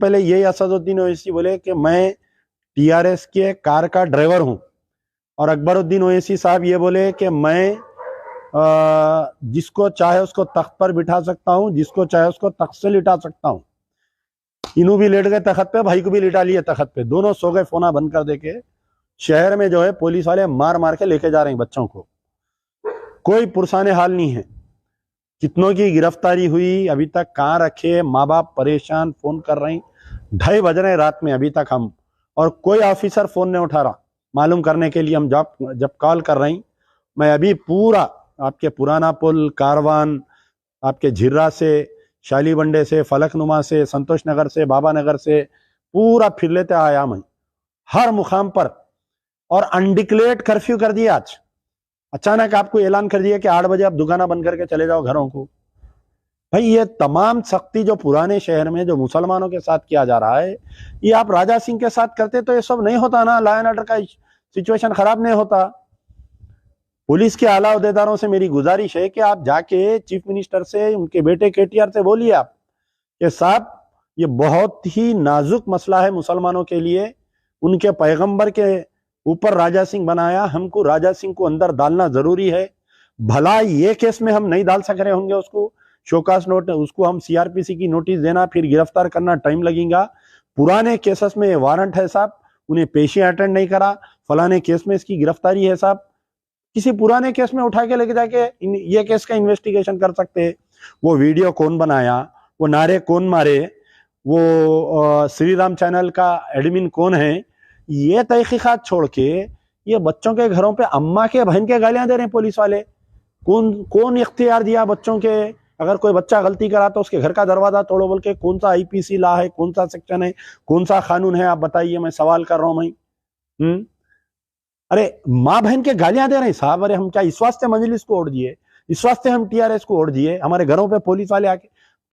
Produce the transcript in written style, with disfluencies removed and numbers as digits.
पहले यही असदुद्दीन ओवैसी बोले कि मैं टीआरएस के कार का ड्राइवर हूं, और अकबरुद्दीन ओवैसी साहब ये बोले कि मैं जिसको चाहे उसको तख्त पर बिठा सकता हूं, जिसको चाहे उसको तख्त से लिटा सकता हूं। इन्हों भी लेट गए तख्त पे, भाई को भी लिटा लिए तख्त पे, दोनों सो गए फोना बंद कर देके। शहर में जो है पुलिस वाले मार मार के लेके जा रहे हैं बच्चों को, कोई पुरसाने हाल नहीं है। कितनों की गिरफ्तारी हुई, अभी तक कहाँ रखे, माँ बाप परेशान, फोन कर रहे हैं, 2:30 बज रहे रात में अभी तक हम, और कोई ऑफिसर फोन नहीं उठा रहा मालूम करने के लिए। हम जब कॉल कर रहे हैं, मैं अभी पूरा आपके पुराना पुल, कारवान, आपके झिर्रा से, शालीबंडे से, फलकनुमा से, संतोष नगर से, बाबा नगर से पूरा फिर लेते आया मैं हर मुकाम पर। और अनडिक्लेयर्ड कर्फ्यू कर दिया आज, अचानक आपको ऐलान कर दिया कि 8 बजे आप दुकाना बंद करके चले जाओ घरों को। भाई ये तमाम सख्ती जो पुराने शहर में जो मुसलमानों के साथ किया जा रहा है, ये आप राजा सिंह के साथ करते तो ये सब नहीं होता ना, लॉ एंड ऑर्डर का सिचुएशन खराब नहीं होता। पुलिस के आला अहदेदारों से मेरी गुजारिश है कि आप जाके चीफ मिनिस्टर से, उनके बेटे केटीआर से बोलिए आप कि साहब ये बहुत ही नाजुक मसला है मुसलमानों के लिए, उनके पैगंबर के ऊपर राजा सिंह बनाया, हमको राजा सिंह को अंदर डालना जरूरी है। भला ये केस में हम नहीं डाल सक रहे होंगे उसको, शोकास नोट, उसको हम सीआरपीसी की नोटिस देना, फिर गिरफ्तार करना टाइम लगेगा। पुराने केसेस में वारंट है साहब, उन्हें पेशी अटेंड नहीं करा, फलाने केस में इसकी गिरफ्तारी है साहब, किसी पुराने केस में उठा के लेके जाके ये केस का इन्वेस्टिगेशन कर सकते हैं। वो वीडियो कौन बनाया, वो नारे कौन मारे, वो श्री राम चैनल का एडमिन कौन है, ये तहकीकात छोड़ के ये बच्चों के घरों पे अम्मा के बहन के गालियां दे रहे हैं पुलिस वाले। कौन इख्तियार दिया बच्चों के, अगर कोई बच्चा गलती करा तो उसके घर का दरवाजा तोड़ो बोल के, कौन सा आईपीसी लॉ है, कौन सा सेक्शन है, कौन सा कानून है, आप बताइए, मैं सवाल कर रहा हूं मैं। अरे माँ बहन के गालियां दे रहे हैं साहब। अरे हम क्या इस वास्ते मजलिस को ओढ़ दिए, इस वास्ते हम टीआरएस को ओढ़ दिए, हमारे घरों पे पुलिस वाले आके